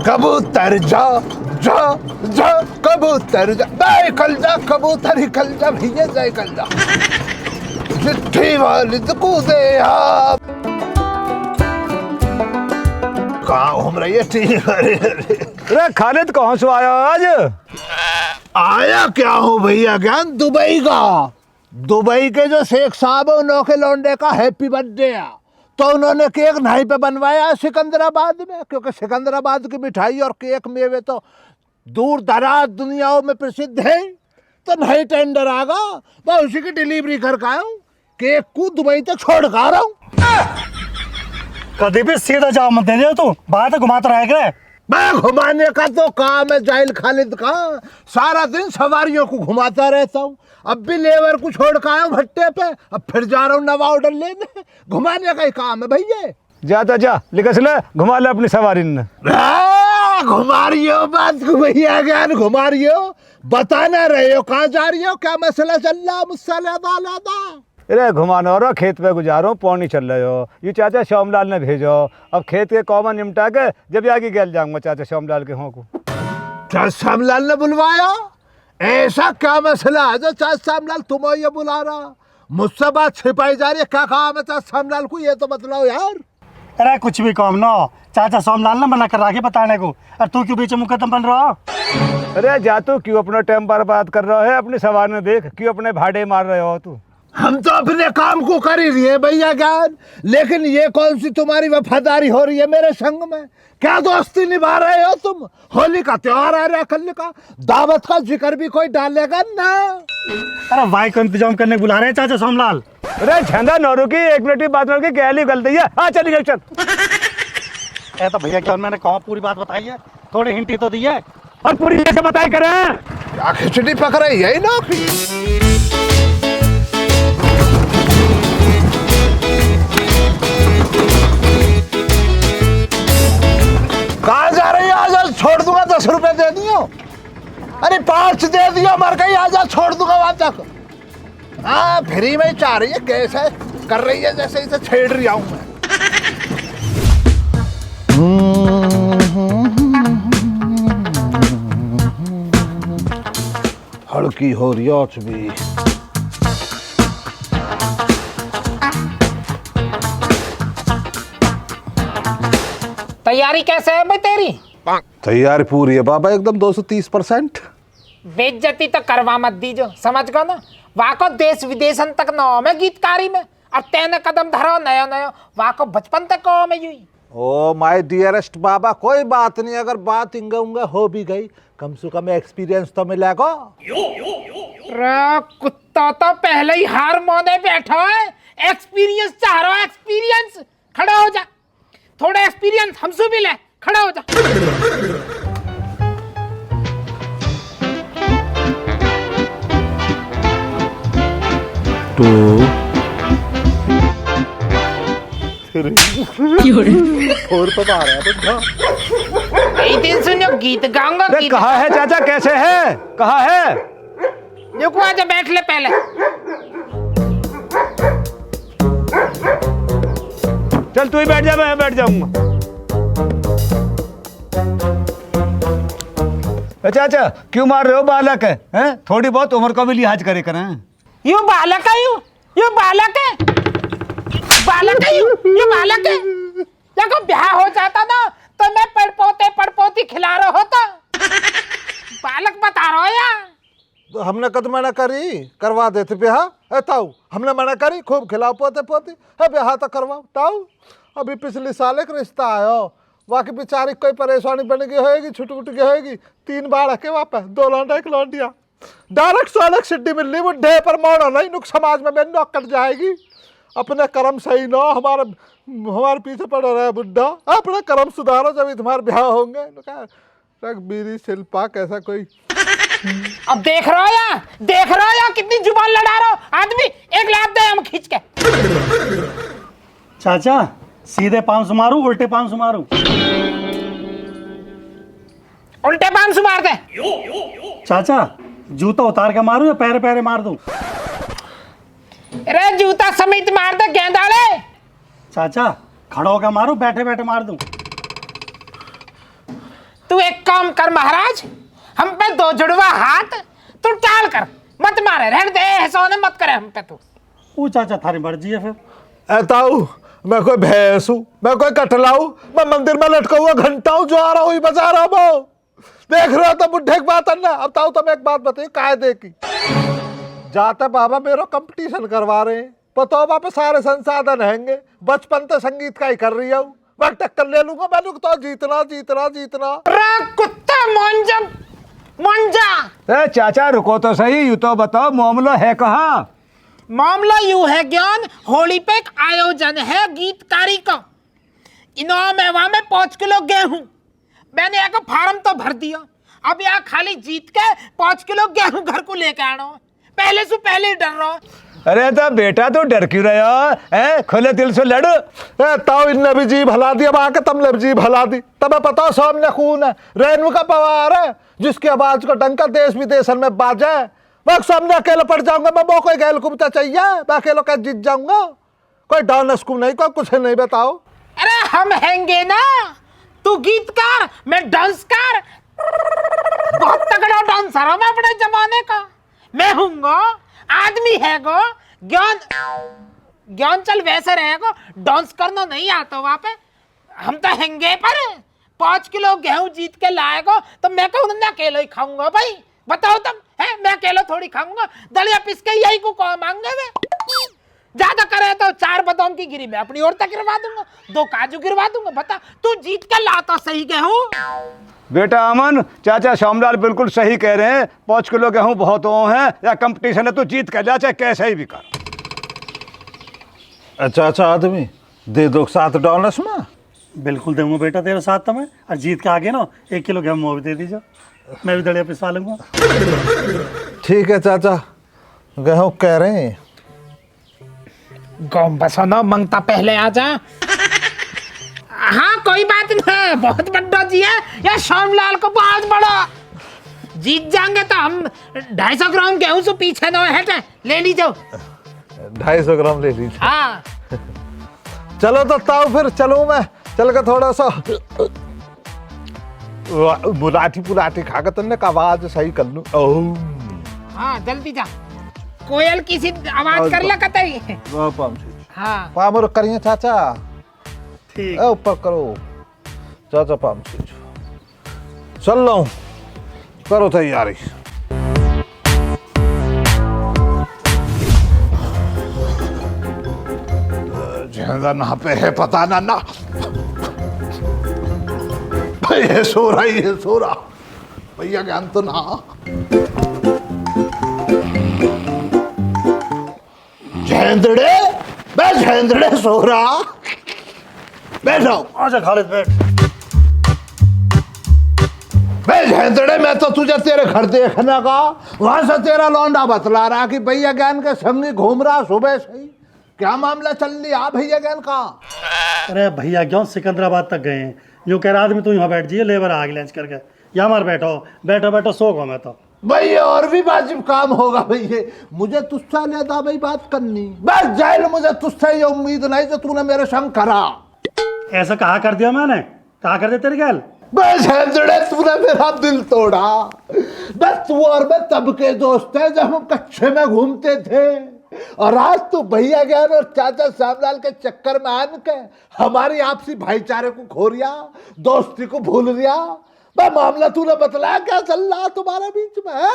कबूतर जा जा जा कबूतर जा निकल जा कबूतर निकल जा भैया जाए कल जा चिट्ठी वाली को दे आप कहाँ घूम रही है अरे खालिद कहाँ से आया आज? आया क्या हो भैया ज्ञान दुबई का। दुबई के जो शेख साहब है उनके लौंडे का हैप्पी बर्थडे है तो उन्होंने केक नहीं पे बनवाया सिकंदराबाद में, क्योंकि सिकंदराबाद की मिठाई और केक मेवे तो दूर दराज दुनियाओं में प्रसिद्ध है। तो नहीं टेंडर आगा मैं उसी की डिलीवरी कर आया हूँ, केक को दुबई तक छोड़ कर आ रहा हूँ। कभी भी सीधा जाओ मत दे तू, बात घुमाता रहेगा। मैं घुमाने का तो काम है जाहिल खालिद का, सारा दिन सवारियों को घुमाता रहता हूँ। अब भी लेबर को छोड़ कर आया हूँ भट्टे पे, अब फिर जा रहा हूँ नवा ऑर्डर लेने। घुमाने का ही काम है भैया। जा लिखस ले, घुमा ले अपनी सवारी ने। घुमा रही हो बात को भैया ज्ञान, घुमा रही हो, बताना रहे हो कहाँ जा रही हो, क्या मसला चल रहा मुझसे लादा। अरे घुमाना हो रहा, खेत पे गुजारो, पानी चल रहे हो। ये चाचा श्यामलाल ने भेजो, अब खेत के कॉमन निमटा के जब आगे गैल जाऊंगा चाचा श्यामलाल के हों को। चाचा श्यामलाल ने बुलवाया? ऐसा क्या मसला है जो चाचा श्यामलाल तुम्हें ये बुला रहा? मुझसे बात छिपाई जा रही है, क्या काम है चाचा श्यामलाल को ये तो बतलाओ यार। अरे कुछ भी काम ना, चाचा श्यामलाल ने मना कर रहा है बताने को, और तू क्यों बीच मुकदम बन रहा? अरे जा तू क्यों अपना टाइम बर्बाद कर रहा है, अपनी सवार ने देख, क्यों अपने भाड़े मार रहे हो तू? हम तो अपने काम को कर ही रही है भैया ज्ञान, लेकिन ये कौन सी तुम्हारी वफादारी हो रही है मेरे संग में? क्या दोस्ती निभा रहे हो तुम? होली का त्योहार आ रहा है, कल का दावत का जिक्र भी कोई डालेगा ना। अरे भाई को इंतजाम करने बुला रहे हैं चाचा श्यामलाल। अरे झंडा नौरू की 1 मिनट की बात की गैली गलती है। हाँ चलिए चल। ए तो भैया क्या मैंने कहा पूरी बात बताई है, थोड़ी हिंट ही तो दी है। और पूरी कैसे बताई करें? क्या खिचड़ी पक रही है ना? कहाँ जा रही है? आजा छोड़ दूंगा, 10 रुपए दे दियो। अरे 5 दे दियो, मर गई, आजा छोड़ दूंगा वहां तक। हाँ फ्री में चाह रही है, कैसे कर रही है जैसे इसे छेड़ रही हूं मैं। हड़की हो रही है भी। तैयारी कैसे है भाई तेरी? तैयारी पूरी है बाबा, एकदम 230%। बेइज्जती तो करवा मत दीजो, समझ गो ना। वाको देश विदेशन तक नाम है गीतकारी में, अब तेने कदम धरो नया नया, वाको बचपन तक कौन है यूं। ओ माय डियरेस्ट बाबा, कोई बात नहीं, अगर बात इंगा उंगा हो भी गई, कम से कम एक्सपीरियंस तो मिलेगा। कुत्ता तो पहले ही हार माने बैठा है, एक्सपीरियंस चाह रहा है। एक्सपीरियंस, खड़ा हो जा, थोड़ा एक्सपीरियंस हमसे भी ले, खड़ा हो जा। और तो आ रहा है एक दिन सुनियो गीत गाऊंगा। कहा है चाचा, कैसे है, कहा है? देखो आजा बैठ ले पहले। चल तू ही बैठ जा, मैं बैठ जाऊंगा। चाचा क्यों मार रहे हो? बालक है, हैं? थोड़ी बहुत उम्र का भी लिहाज करे करें। यू बालक है, यू बालक है, बालक है, यू बालक है। देखो ब्याह हो जाता ना तो मैं पड़पोती खिला रहा होता, बालक बता रहा हो यार। तो हमने कद मना करी, करवा देते ब्याह। ताऊ हमने मना करी, खूब खिलाओ पोते पोती है, ब्याह तो करवाओ। ताऊ अभी पिछले साल एक रिश्ता आयो, वाकई बेचारी कोई परेशानी बन गई होगी, छुट उट गई होगी, 3 बार के वापस 2 लौंडा 1 लौंडिया, डायरेक्ट सड़क सिड्डी मिलनी, वो ढे पर मोड़ो नहीं, नुक समाज में बेन कट जाएगी। अपने कर्म सही ना, हमारे पीछे पड़ा रहा है बुड्ढा, अपना कर्म सुधारो जब तुम्हारे ब्याह होंगे। रघबीरी शिल्पा कैसा कोई। अब देख रहा हो या, देख रहा हो या कितनी जुबान लड़ा रहा हो आदमी। एक लात दे हम खींच के। चाचा सीधे 500 मारू, उल्टे 500 मारू? उल्टे 500 मार दे। चाचा जूता उतार के मारू या पैरे पैरे मार दूं? अरे जूता समेत मार दे गेंदाड़े। चाचा खड़ा होकर मारू, बैठे बैठे मार दूं? काम कर महाराज, हम पे दो जुड़वा हाथ, तू टाल कर मत मारे, रहने दे, ऐसा मत करे हम पे तू। वो चाचा थारी मर्जी है फिर। ऐताऊ मैं कोई भैंस हूँ, मैं कोई कटलाऊ, मैं मंदिर में लटका हुआ घंटा हूँ जो आ रहा हूँ बजा रहा हूँ। देख रहा था बुढ़े की बात है ना। अब ताऊ तो मैं एक बात बताइए कायदे की, जाते बाबा मेरा कंपटीशन करवा रहे हैं, पता हो पे सारे संसाधन हैंगे, बचपन तो संगीत का ही कर रही हूँ, मैं टक्कर ले लूंगा, मैं तो जीतना जीतना जीतना। अरे कुत्ता मुंजा मुंजा। चाचा रुको तो सही, यूँ तो बताओ मामला है कहाँ? मामला यूं है ज्ञान, होली पे एक आयोजन है गीतकारी का, इनाम है वहां में 5 किलो गेहूं। मैंने एक फार्म तो भर दिया, अब यहाँ खाली जीत के 5 किलो गेहूं घर को लेके आना हो। पहले से पहले ही डर रहा हूं। अरे तो बेटा तू डर क्यों रहा है? खुले दिल से लड़। ताऊ इनने भी जीभ हला दी, अब आके तुमने भी जीभ हला दी। तब पता सामने खून है, रेणु का पवार है, जिसकी आवाज का डंका देश विदेश में बाजा है। मैं सामने अकेले पड़ जाऊंगा, मैं वो कोई गैल कुबता चाहिए, मैं अकेले कैसे जीत जाऊंगा? कोई डांस को नहीं, कोई कुछ नहीं। बताओ। अरे हम हैंगे ना, तू गीतकार मैं डांसकार, बहुत तगड़ा डांसर हूं मैं अपने जमाने का। मैं हूँगा आदमी है गो, ज्ञान ज्ञान चल वैसे रहेगा, डांस करना नहीं आता वहां पे। हम तो हैंगे पर 5 किलो गेहूं जीत के लाएगा तो मैं कहूँ ना अकेले ही खाऊंगा भाई। बताओ तुम, है मैं अकेला थोड़ी खाऊंगा, दलिया पिस के यही को कौन मांगे वे। ज्यादा करे तो 4 बादाम की गिरी मैं अपनी ओर तक गिरवा दूंगा, 2 काजू गिरवा दूंगा। बता तू जीत के लाता सही गेहूं। बेटा अमन, चाचा श्यामलाल बिल्कुल सही कह रहे हैं, 5 किलो गेहूं बहुत हो हैं, या कंपटीशन है तू जीत कर जा, चाहे कैसे ही भी कर। अच्छा आदमी दे दो साथ डॉलर्स में। बिल्कुल दूंगा बेटा तेरे साथ तो मैं, और जीत के आगे ना 1 किलो गेहूं वो भी दे दीजिए, मैं भी दड़िया पिसवा लूंगा। ठीक है चाचा, गेहूं कह रहे हैं गौ बसनो मंगता पहले आ जा। हाँ कोई बात नहीं, बहुत बड़ा जी है या श्यामलाल को बहुत बड़ा। जीत जाएंगे तो हम 250 ग्राम गेहूं से पीछे न हटे, ले लीजिए। 250 ग्राम ले लीजिए। हाँ चलो तो ताऊ फिर चलूं मैं, चल के थोड़ा सा बुलाठी पुलाठी खा के तुमने का आवाज सही कर लूं। हाँ जल्दी जा, कोयल की सी आवाज कर ला कतई। हाँ पामर करिए चाचा, ठीक ऊपर करो चाचा पाम से। चल लो, करो तैयारी। ना पे है पता ना ये सो रहा, ये सो रहा भैया, ज्ञान तो ना। झेंदड़े मैं झेंदड़े सो रहा, बैठो। आजा खालिद बैठ। मैं झेंदड़े, मैं तो तुझे तेरे घर देखने का, वहां से तेरा लौंडा बतला रहा कि भैया ज्ञान के संग ही घूम रहा सुबह से ही। क्या मामला चल रहा भैया ज्ञान का? अरे भैया क्यों सिकंदराबाद तक गए हैं, यूँ कह रहा आदमी तू यहाँ बैठ जाइए, लेबर आगे लंच करके यहाँ मार बैठो बैठो बैठो, सो गो मैं तो। भाई और भी वाजिब काम होगा भैया, मुझे तुझसे लेदा भाई बात करनी, बस जाइल मुझे तुझसे ये उम्मीद नहीं जो तूने मेरे संग करा। ऐसा कहा कर दिया मैंने, कहा कर दे तेरे गैल। बस झेंदड़े तूने मेरा दिल तोड़ा। बस तू और मैं तब के दोस्त है जब हम कच्चे में घूमते थे, और आज तू भैया ज्ञान और चाचा श्यामलाल के चक्कर में आन के हमारी आपसी भाईचारे को खो रिया, दोस्ती को भूल रिया। मैं मामला तूने बतलाया क्या चल रहा तुम्हारे बीच में है?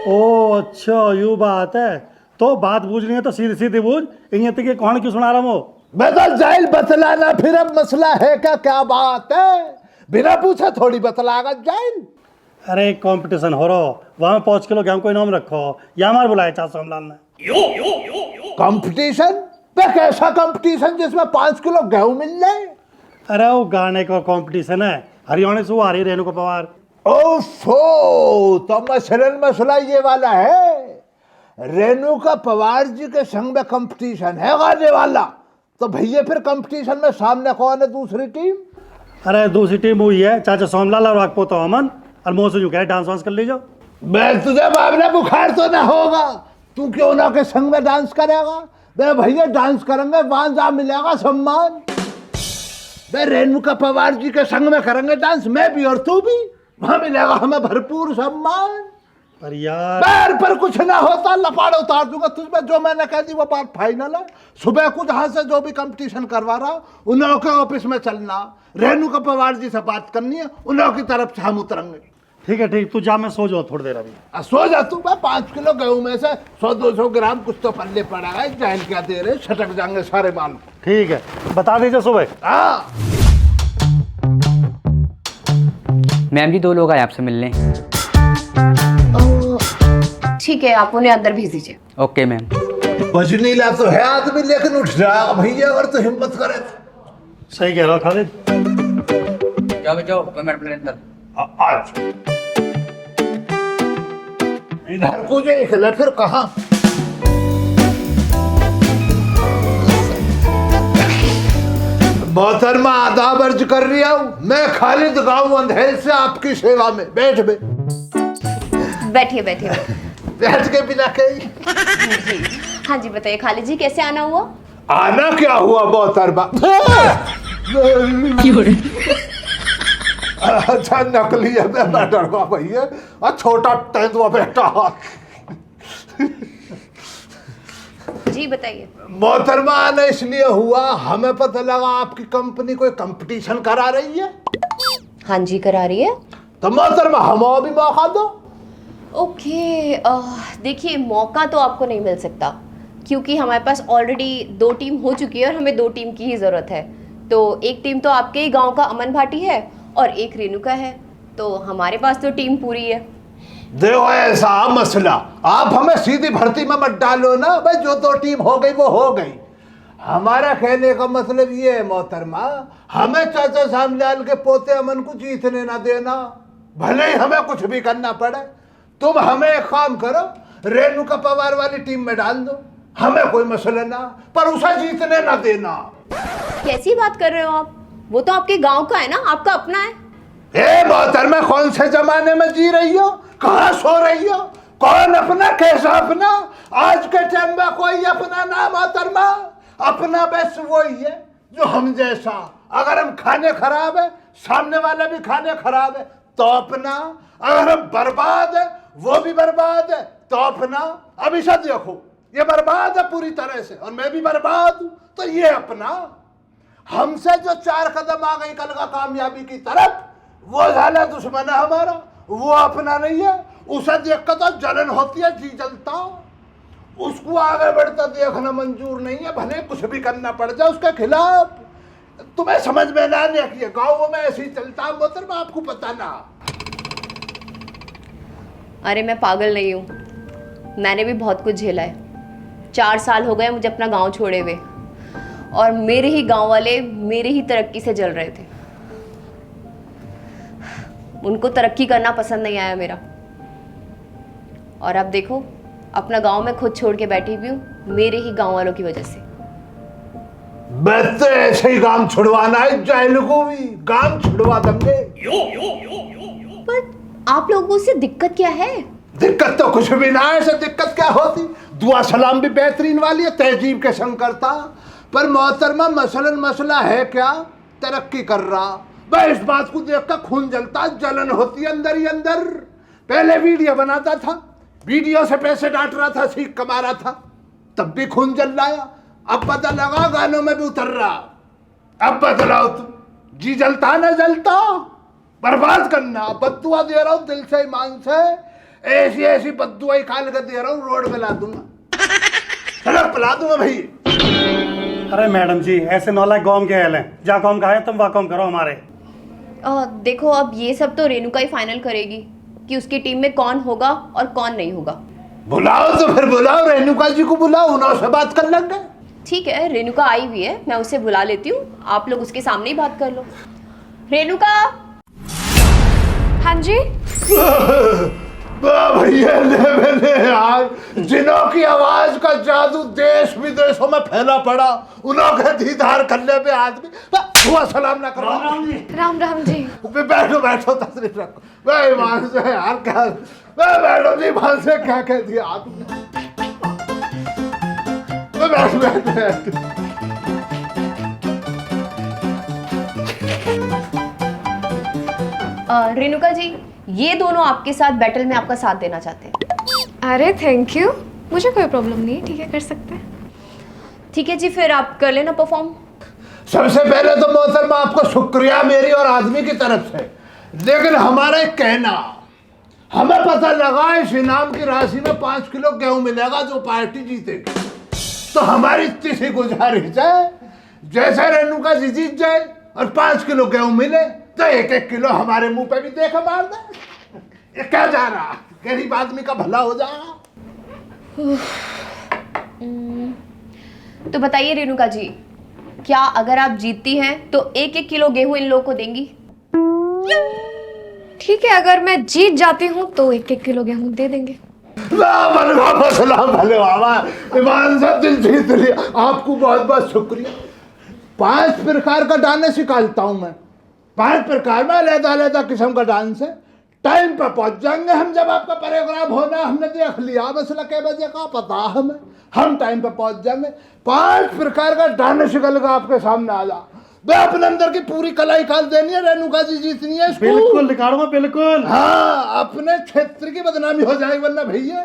ओ अच्छा यूँ बात है, तो बात बूझनी है तो सीधी सीधी बूझ, इन्हें तक कौन क्यों सुना रहा हूँ मैं तो जाइल बतलाना, फिर अब मसला है क्या बात है, बिना पूछे थोड़ी बतलागा जाइल। अरे कंपटीशन हो रहा, वहाँ 5 किलो गेहूं को इनाम रखो, या मार बुलाया चाचा श्यामलाल ने। कंपटीशन? कैसा कंपटीशन जिसमें 5 किलो गेहूं मिल जाए? अरे वो गाने का कंपटीशन है, हरियाणा से आ रही रेणु का पवार। ओफो, तो मसला ये वाला है, रेणु का पवार जी के संग में कंपटीशन है गाने वाला। तो भैया फिर कंपटीशन में सामने कौन है दूसरी टीम? अरे दूसरी टीम हुई है चाचा श्यामलाल और वाकपोता अमन, और मोह से कह डांस वांस कर लीजिए। मैं तुझे मामला बुखार तो ना होगा, तू क्यों ना के संग में डांस करेगा? मैं भैया डांस करेंगे, वहां जा मिलेगा सम्मान। मैं रेणुका पवार जी के संग में करेंगे डांस, मैं भी और तू भी, वहां मिलेगा हमें भरपूर सम्मान। पर यार पैर पर कुछ ना होता लपाड़ उतार दूंगा तुझमें, जो मैंने कह दी वो बात फाइनल है। सुबह को जहां से जो भी कंपटीशन करवा रहा उन्हों के ऑफिस में चलना, रेणुका पवार जी से बात करनी है, उन्हों की तरफ से हम उतरेंगे। ठीक है, ठीक, तू जा, मैं सो जाओ थोड़ी देर अभी। सो जा तू, मैं 5 किलो गेहूं में से 100-200 ग्राम कुछ तो पल्ले पड़ा है, जान क्या दे रहे, छटक जाएंगे सारे बाल। ठीक है, बता दीजिए सुबह। हाँ मैम जी 2 लोग आए आपसे मिलने। ठीक है, आप उन्हें अंदर भेज दीजिए। Okay ma'am. बजनीला तो है आदमी, लेकिन उठ रहा भैया, अगर तो हिम्मत करे तो। सही कह रहा हो खालिद। जाओ जाओ मैडम अंदर। आज इधर को जो निकला फिर कहाँ? मोहतरमा आदाब अर्ज कर रहा हूँ, मैं खालिद गाँव अंधेर से आपकी सेवा में। बैठ बे, बैठिए बैठिए। बैठ के बिना कहीं। हाँ जी बताइए खालिद जी, कैसे आना हुआ? आना क्या हुआ मोहतरमा? अच्छा नकली है, मैं डरवा भैया, और छोटा तेंदुआ बेटा। जी बताइए। मोहतरमा आना इसलिए हुआ, हमें पता लगा आपकी कंपनी कोई कंपटीशन करा रही है। हाँ जी करा रही है। तो मोहतरमा हमें भी मौका दो। ओके, देखिए मौका तो आपको नहीं मिल सकता, क्योंकि हमारे पास ऑलरेडी 2 टीम हो चुकी है और हमें 2 टीम की ही ज़रूरत है। तो एक टीम तो आपके ही गांव का अमन भाटी है और एक रेणुका है, तो हमारे पास तो टीम पूरी है। देखो ऐसा मसला, आप हमें सीधी भर्ती में मत डालो ना भाई, जो 2 टीम हो गई वो हो गई। हमारा कहने का मतलब ये है मोहतरमा, हमें चाचा श्यामलाल के पोते अमन को जीतने ना देना, भले ही हमें कुछ भी करना पड़े। तुम हमें एक काम करो, रेणुका पवार वाली टीम में डाल दो, हमें कोई मसला ना, पर उसे जीतने ना देना। कैसी बात कर रहे हो आप? वो तो आपके गांव का है ना, आपका अपना है। ए मोहतरमा, कौन से जमाने में जी रही हो, कहाँ सो रही हो? कौन अपना कैसा अपना? आज के टाइम में कोई अपना ना मोहतरमा, अपना बस वही है जो हम जैसा। अगर हम खाने खराब है, सामने वाला भी खाने खराब है, तो अपना। अगर हम बर्बाद है, वो भी बर्बाद है, तो अपना। अब इसे देखो, ये बर्बाद है पूरी तरह से और मैं भी बर्बाद हूं, तो ये अपना। हमसे जो 4 कदम आ गई कल का कामयाबी की तरफ, वो झाला दुश्मन है हमारा, वो अपना नहीं है। उसे देखकर तो जलन होती है, जी जलता। उसको आगे बढ़ता देखना मंजूर नहीं है, भले कुछ भी करना पड़ जाए उसके खिलाफ। तुम्हें समझ में ना आने की गाँव में ऐसे ही चलता मोहतरमा, आपको पता ना। अरे मैं पागल नहीं हूँ, मैंने भी बहुत कुछ झेला है। 4 साल हो गए मुझे अपना गांव छोड़े हुए, और मेरे ही गांव वाले मेरे ही तरक्की से जल रहे थे। उनको तरक्की करना पसंद नहीं आया मेरा, और अब देखो अपना गांव में खुद छोड़ के बैठी हुई हूँ मेरे ही गांव वालों की वजह से। बस तो ऐसे ही काम छुड़वाना है, जाहिल को भी काम छुड़वा देंगे। पर आप लोगों से दिक्कत क्या है? दिक्कत तो कुछ भी ना है, ऐसे दिक्कत क्या होती? दुआ सलाम भी बेहतरीन वाली है, तहजीब के संग करता। पर मोहतरमा मसलन मसला है क्या? तरक्की कर रहा, मैं इस बात को देखकर खून जलता, जलन होती है अंदर ही अंदर। पहले वीडियो बनाता था, वीडियो से पैसे डांट रहा था, सीख कमा रहा था, तब भी खून जल रहा। अब पता लगा गानों में भी उतर रहा। अब बदलाओ तुम, जी जलता ना जलता, बर्बाद करना। बद्दुआ दे रहा हूँ दिल से ईमान से, ऐसी ऐसी बद्दुआ निकाल कर दे रहा हूँ, रोड में ला दूंगा, सड़क पे ला दूंगा भाई। अरे मैडम जी, ऐसे नौलायक गाँव के हाल हैं, जा काम का है तुम वह काम करो हमारे। देखो अब ये सब तो रेणुका ही फाइनल करेगी कि उसकी टीम में कौन होगा और कौन नहीं होगा। बुलाओ तो फिर बुलाओ, रेणुका जी को बुलाओ, उनसे बात कर लेंगे। ठीक है, रेणुका आई हुई है, मैं उसे बुला लेती हूँ, आप लोग उसके सामने ही बात कर लो। रेणुका। हाँ जी। भैया ले यार, जिनों की आवाज का जादू देश विदेशों में फैला पड़ा, उन्हों के दीदार करने पे आदमी हुआ सलाम ना करो। राम राम जी। बैठो बैठो, तशरीफ रखो। भाई मान से यार क्या, बैठो जी, मान से क्या कह दिया आपने? बैठ बैठ बैठ। रेणुका जी, ये दोनों आपके साथ बैटल में आपका साथ देना चाहते हैं। अरे थैंक यू, मुझे कोई प्रॉब्लम नहीं है, ठीक है कर सकते हैं। ठीक है जी, फिर आप कर लेना परफॉर्म। सबसे पहले तो मोहतरमा आपको शुक्रिया मेरी और आदमी की तरफ से, लेकिन हमारा एक कहना, हमें पता लगा इस इनाम की राशि में 5 किलो गेहूं मिलेगा जो पार्टी जीतेगी, तो हमारी इतनी सी गुजारिश है, जैसे रेणुका जी जीत जाए और 5 किलो गेहूं मिले तो 1-1 किलो हमारे मुंह पे भी देखा मार दे। ये क्या जा रहा, गरीब आदमी का भला हो जाएगा। तो बताइए रेणुका जी, क्या अगर आप जीतती हैं तो 1-1 किलो गेहूं इन लोगों को देंगी? ठीक है, अगर मैं जीत जाती हूँ तो 1-1 किलो गेहूं दे देंगे। भले बाबा, ईमान से दिल जीत लिया, आपको बहुत बहुत शुक्रिया। 5 प्रकार का डांस सिखाता हूँ मैं, 5 प्रकार में अलग-अलग किस्म का डांस है। टाइम पर पहुंच जाएंगे हम, जब आपका प्रोग्राम होना हमने देख लिया, मसला कै बजे का पता हमें, हम टाइम पर पहुंच जाएंगे। 5 प्रकार का डांस निकल कर आपके सामने आ जा, मैं अपने अंदर की पूरी कला निकाल देनी है, रेणुका जी जीतनी है। बिल्कुल निकालूंगा, बिल्कुल। हाँ, अपने क्षेत्र की बदनामी हो जाएगी, वरना भैया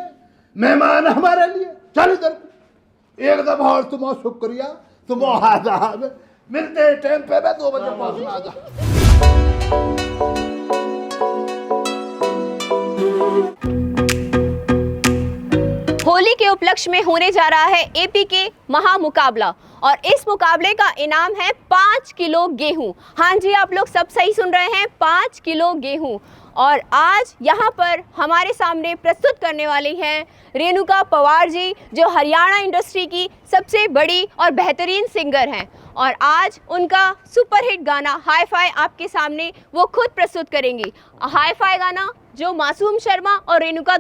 मेहमान हमारे लिए। चल इधर, एक दफा और तुम शुक्रिया, तुम आदाब, मिलते हैं टाइम पे, 2 बजे पहुंचना आ जा। होली के उपलक्ष्य में होने जा रहा है एपी के महामुकाबला, और इस मुकाबले का इनाम है 5 किलो गेहूं। हाँ जी, आप लोग सब सही सुन रहे हैं, 5 किलो गेहूं। और आज यहाँ पर हमारे सामने प्रस्तुत करने वाली हैं रेणुका पवार जी, जो हरियाणा इंडस्ट्री की सबसे बड़ी और बेहतरीन सिंगर हैं। और आज उनका सुपरहिट गाना हाई फाई आपके सामने वो खुद प्रस्तुत करेंगी। हाई फाई गाना जो मासूम शर्मा और रेणुका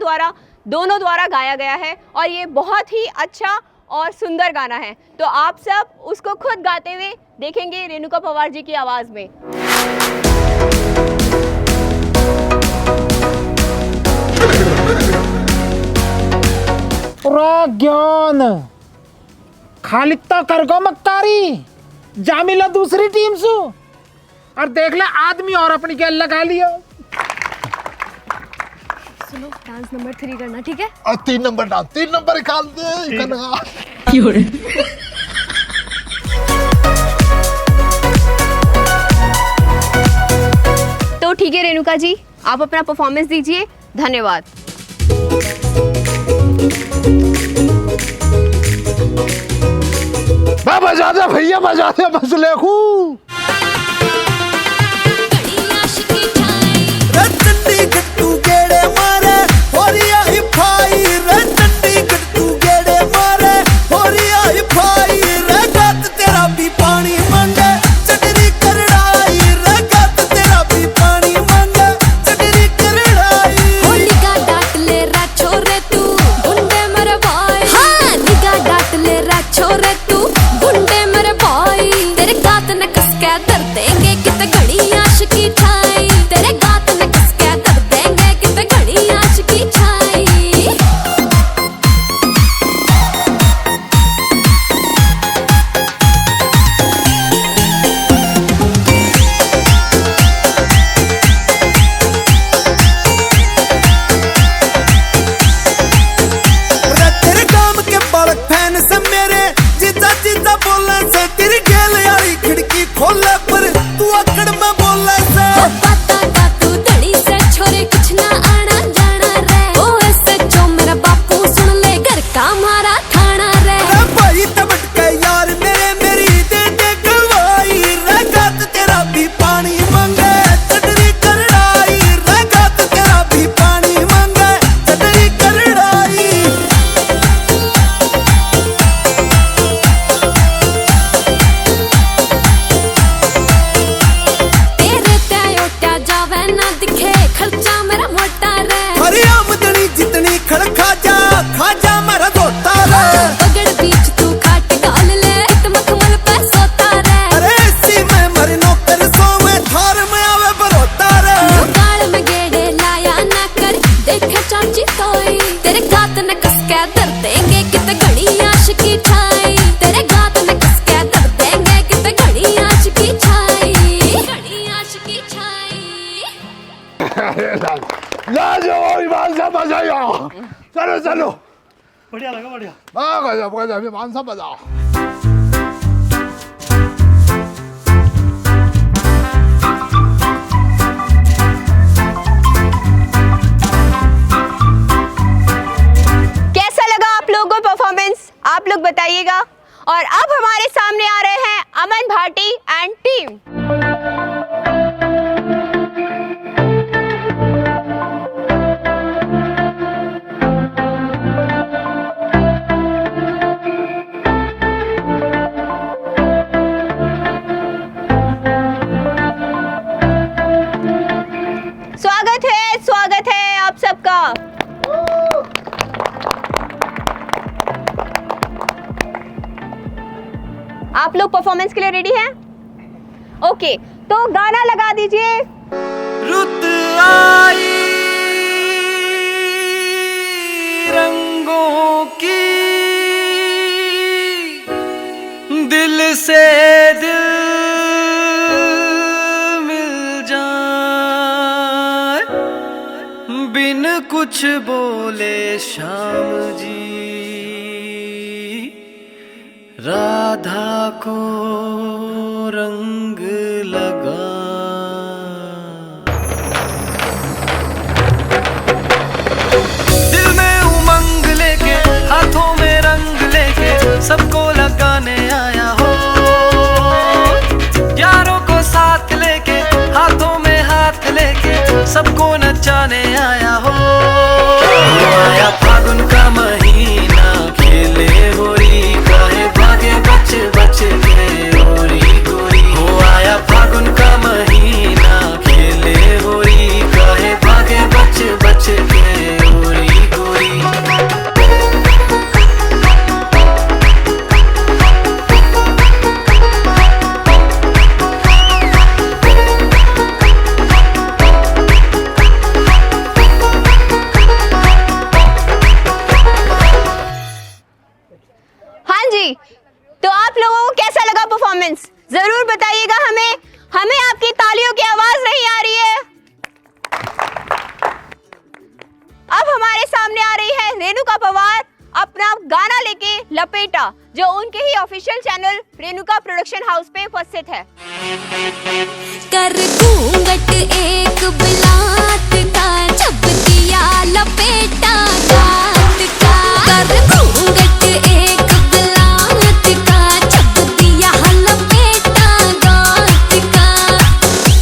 दोनों द्वारा गाया गया है, और ये बहुत ही अच्छा और सुंदर गाना है। तो आप सब उसको खुद गाते हुए देखेंगे रेणुका पवार जी की आवाज़ में। ज्ञान खाली तो करगो मक्कारी, जा मिला दूसरी टीम से और देख ले आदमी और अपनी गैल लगा लियो। सुनो, डांस नंबर 3 करना, ठीक है? और 3 नंबर डाल, 3 नंबर निकाल दे। तो ठीक है रेणुका जी, आप अपना परफॉर्मेंस दीजिए। धन्यवाद। बजा दे भैया, बजा दे, बस लेखू। ला जाओ ईमान सा बजाओ, चलो चलो। बढ़िया लगा, बढ़िया। हाँ गजब गजब, ईमान सा बजाओ। कैसा लगा आप लोगों को परफॉर्मेंस, आप लोग बताइएगा। और अब हमारे सामने आ रहे हैं अमन भाटी एंड टीम। स्वागत है आप सबका। आप लोग परफॉर्मेंस के लिए रेडी हैं? ओके, तो गाना लगा दीजिए। रुत आई रंगों की, दिल से दिल मिल जाए, बिन कुछ बोले श्याम जी राधा को रंग लगा। दिल में उमंग लेके, हाथों में रंग लेके, सबको लगाने आया हो। यारों को साथ लेके, हाथों में हाथ लेके, सबको नचाने आया हो। आया फागुन का महीना, खेले होरी काहे भागे बच बच के होरी गोरी। हो आया फागुन का महीना, खेले होरी काहे भागे बच बच के होरी गोरी। हाँ जी, तो आप लोगों को कैसा लगा परफॉर्मेंस, जरूर बताइएगा हमें। हमें आपकी तालियों की आवाज नहीं आ रही है। अब हमारे सामने आ रही है रेणुका पवार अपना गाना लेके लपेटा, जो उनके ही official channel Renuka production house पे उपस्थित है। कर घूंघट एक बिलात का, जब दिया लपेटा गात का। कर घूंघट एक बिलात का, जब दिया लपेटा गात का।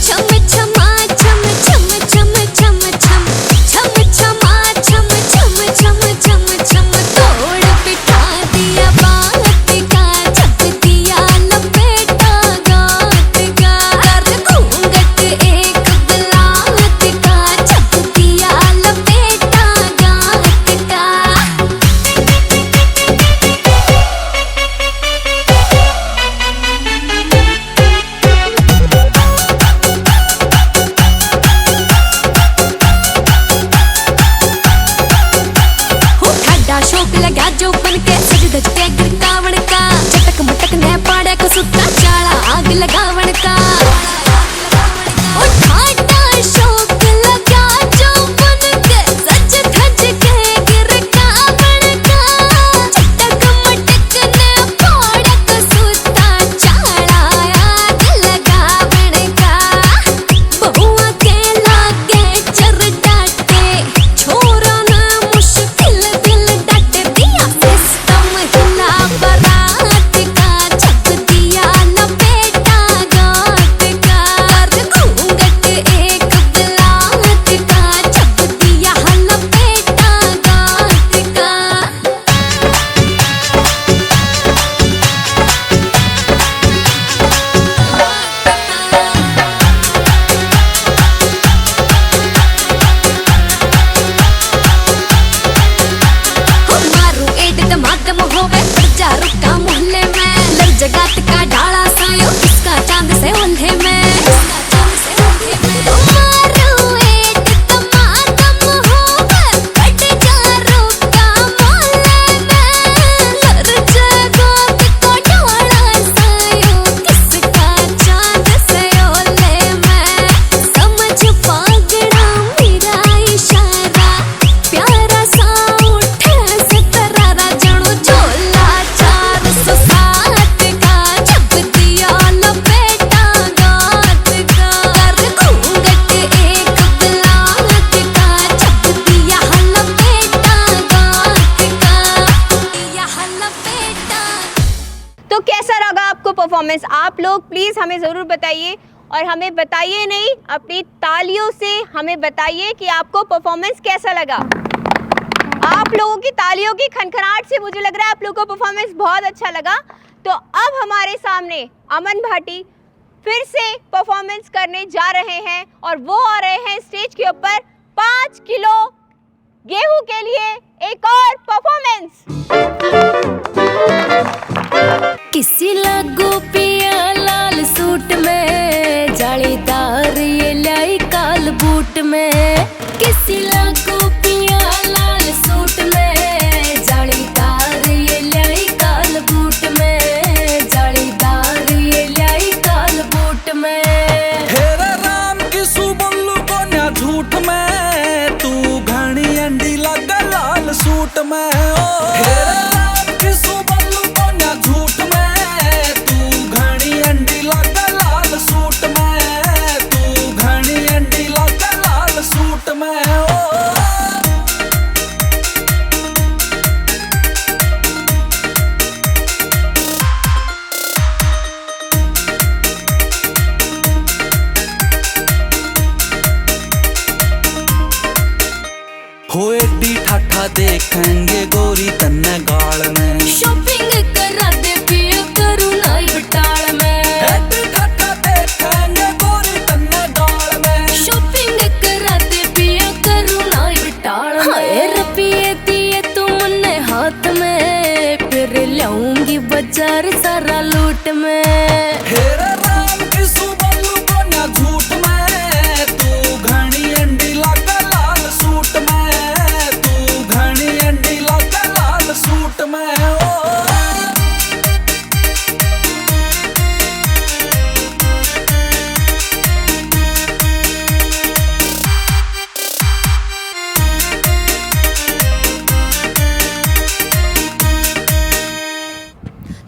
छम छमा छम छम छम छम छम, छम छमा छम छम छम छम छम, तोड़ पिटा दिया बात का, जब दिया लपेटा गात का। कर घूंघट एक बिलात का, जब दिया लपेटा गात का। हो खड्डा शौक लगा जो बन के, सज धज के गिरकावण का। चटक मटक ने पाड़े को सुता चाला, आग लगावण का। ओ ठाडा शौक लगा जो बन के, सज धज के गिरकावण का। चटक मटक ने पाड़े को सुता चाला, आग लगावण का। बहुआ के लागे चर डाटे, छोरा ना मुश्किल दिल डट दिया। सिस्टम हिला बारात का, जब दिया लपेटा गात परफॉर्मेंस। आप लोग प्लीज़ हमें ज़रूर बताइए, और हमें बताइए नहीं, अपनी तालियों से हमें बताइए कि आपको परफॉर्मेंस कैसा लगा। आप लोगों की तालियों की खनखनाहट से मुझे लग रहा है आप लोगों को परफॉर्मेंस बहुत अच्छा लगा। तो अब हमारे सामने अमन भाटी फिर से परफॉर्मेंस करने जा रहे हैं, और वो आ रहे हैं स्टेज के ऊपर 5 किलो गेहूं के लिए एक और परफॉर्मेंस। किसी लागो पिया लाल सूट में, जालीदार ये लाई काल बूट में। किसी लागो पिया लाल सूट में, जालीदार ये लाई काल बूट में, जालीदार ये लाई काल बूट में। हेरा राम की सुबल्लू को न्या झूठ में, तू घनी अंडी लगा लाल सूट में। हेरा राम की सुबल्लू को न्या झूठ में, तू घनी अंडी लगा लाल सूट में, तू घनी अंडी लगा लाल सूट में। हो एडी ठाठा देखेंगे गोरी तन्ने गाल में। शॉपिंग करा दे पिया करू नाई बटाल में। एडी ठाठा देखेंगे गोरी तन्ने गाल में। शॉपिंग करा दे पिया करू नाई बटाल में। हाय रुपये दिए तुमने हाथ में, फिर लाऊंगी बाजार सारा लूट में। हेरा राम की सुबल्लू को न्या झूठ में, तू घनी अंडी लगा लाल सूट में, तू घनी अंडी लगा लाल सूट में।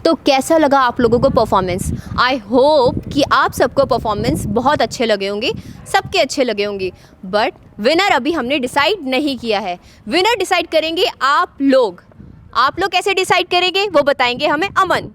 तो कैसा लगा आप लोगों को परफॉर्मेंस? आई होप कि आप सबको परफॉर्मेंस बहुत अच्छे लगे होंगे, सबके अच्छे लगे होंगे। बट विनर अभी हमने डिसाइड नहीं किया है। विनर डिसाइड करेंगे आप लोग। आप लोग कैसे डिसाइड करेंगे वो बताएंगे हमें अमन।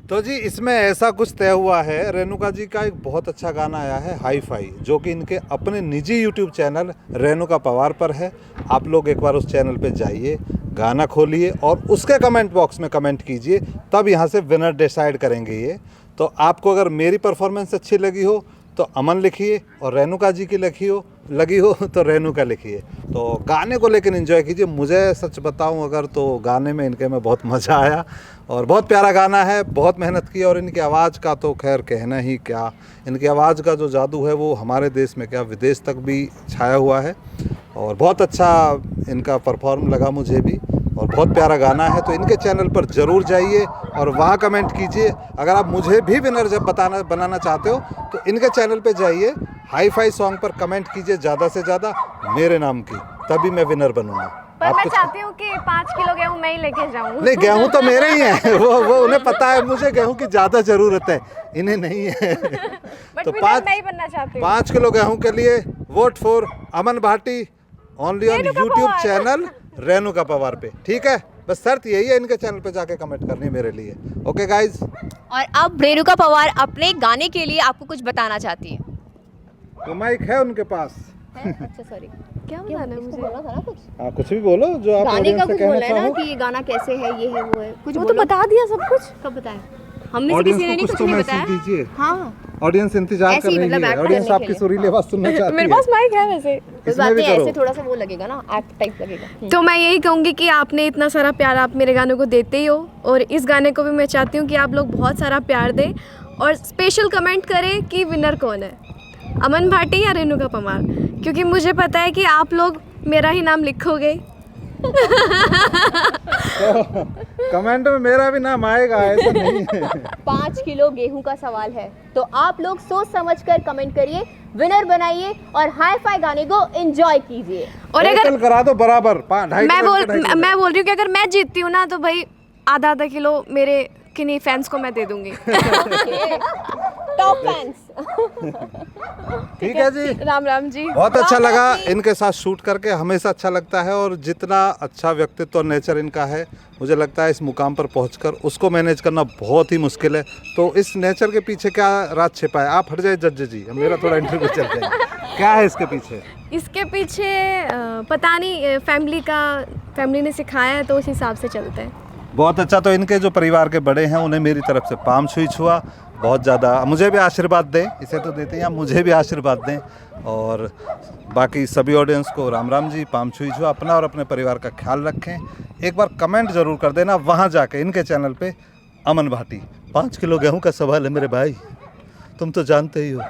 तो जी इसमें ऐसा कुछ तय हुआ है, रेणुका जी का एक बहुत अच्छा गाना आया है हाई फाई, जो कि इनके अपने निजी यूट्यूब चैनल रेणुका पवार पर है। आप लोग एक बार उस चैनल पे जाइए, गाना खोलिए और उसके कमेंट बॉक्स में कमेंट कीजिए, तब यहाँ से विनर डिसाइड करेंगे ये। तो आपको अगर मेरी परफॉर्मेंस अच्छी लगी हो तो अमन लिखिए, और रेणुका जी की लगी हो तो रेणुका लिखिए। तो गाने को लेकर एंजॉय कीजिए। मुझे सच बताऊं अगर, तो गाने में इनके में बहुत मज़ा आया, और बहुत प्यारा गाना है, बहुत मेहनत की। और इनकी आवाज़ का तो खैर कहना ही क्या, इनकी आवाज़ का जो जादू है वो हमारे देश में क्या विदेश तक भी छाया हुआ है। और बहुत अच्छा इनका परफॉर्म लगा मुझे भी, और बहुत प्यारा गाना है। तो इनके चैनल पर ज़रूर जाइए और वहाँ कमेंट कीजिए। अगर आप मुझे भी विनर जब बनाना चाहते हो तो इनके चैनल पे जाइए, हाई फाई सॉन्ग पर कमेंट कीजिए ज़्यादा से ज़्यादा मेरे नाम की, तभी मैं विनर बनूंगा। पर मैं चाहती हूँ कि 5 किलो गेहूँ मैं ही लेके जाऊँ। नहीं, गेहूँ तो मेरे ही हैं वो उन्हें पता है मुझे गेहूँ की ज़्यादा ज़रूरत है, इन्हें नहीं है। तो मैं ही बनना चाहती हूँ। 5 किलो गेहूँ के लिए vote for Aman Bhati, only on YouTube channel Renuka Pawar पे। ठीक है, बस शर्त यही है, इनके चैनल पे जाके कमेंट करनी है मेरे लिए। Okay guys. और अब रेणुका पवार अपने गाने के लिए आपको कुछ बताना चाहती है। तो माइक है उनके पास। अच्छा सॉरी, क्या बताना है मुझे? बोलना था ना कुछ हाँ, कुछ भी बोलो जो आप गाने का ऑडियंस से कुछ कहना बोलना है ना चाहो। कि ये गाना कैसे है, ये है वो है, कुछ वो तो बता दिया सब कुछ। कब बताया? हम में से ऑडियंस किसी ने को नहीं कुछ कुछ तो नहीं मैसेज बताया। दीजिए। हाँ, ऑडियंस इंतजार ऐसे कर ही रही मतलब है, act ऑडियंस करने आपकी के लिए। सुरीली आवाज सुनना चाहती मेरे है। पास माइक है वैसे। कोई इसमें बात भी नहीं, ऐसे करो। थोड़ा सा वो लगेगा ना, एक्ट टाइप लगेगा। तो मैं यही कहूँगी कि आपने इतना सारा प्यार आप मेरे गानों को देते ही हो, और इस गाने को भी मैं चाहती हूँ कि आप लोग बहुत सारा प्यार दें और स्पेशल कमेंट करें कि विनर कौन है, अमन भाटी या रेणुका पवार, क्योंकि मुझे पता है कि आप लोग मेरा ही नाम लिखोगे। कमेंट में मेरा भी नाम आएगा, ऐसा नहीं है। 5 किलो गेहूं का सवाल है, तो आप लोग सोच समझकर कमेंट करिए, विनर बनाइए और हाई फाई गाने को एंजॉय कीजिए। और अगर करा दो बराबर 2.5 मैं बोल रही हूँ कि अगर मैं जीतती हूँ ना तो भाई आधा किलो मेरे किन्हीं फैंस को मैं दे दूंगी। Top fans. ठीक है जी, राम राम जी। बहुत अच्छा लगा इनके साथ शूट करके, हमेशा अच्छा लगता है। और जितना अच्छा व्यक्तित्व और नेचर इनका है, मुझे लगता है इस मुकाम पर पहुंचकर उसको मैनेज करना बहुत ही मुश्किल है। तो इस नेचर के पीछे क्या राज छिपा है? आप हट जाए जज जी, मेरा थोड़ा इंटरव्यू चल जाए। क्या है इसके पीछे? इसके पीछे पता नहीं, फैमिली ने सिखाया है तो उस हिसाब से चलते हैं। बहुत अच्छा। तो इनके जो परिवार के बड़े हैं उन्हें मेरी तरफ से पाम छुई छुआ, बहुत ज़्यादा। मुझे भी आशीर्वाद दें, इसे तो देते हैं, आप मुझे भी आशीर्वाद दें। और बाकी सभी ऑडियंस को राम राम जी, पाम छुई छुआ। अपना और अपने परिवार का ख्याल रखें। एक बार कमेंट ज़रूर कर देना वहाँ जाके इनके चैनल पे, अमन भाटी। 5 किलो गेहूँ का सवाल है मेरे भाई, तुम तो जानते ही हो,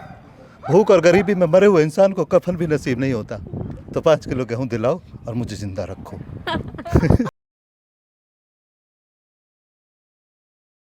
भूख और गरीबी में मरे हुए इंसान को कफन भी नसीब नहीं होता। तो 5 किलो गेहूँ दिलाओ और मुझे ज़िंदा रखो।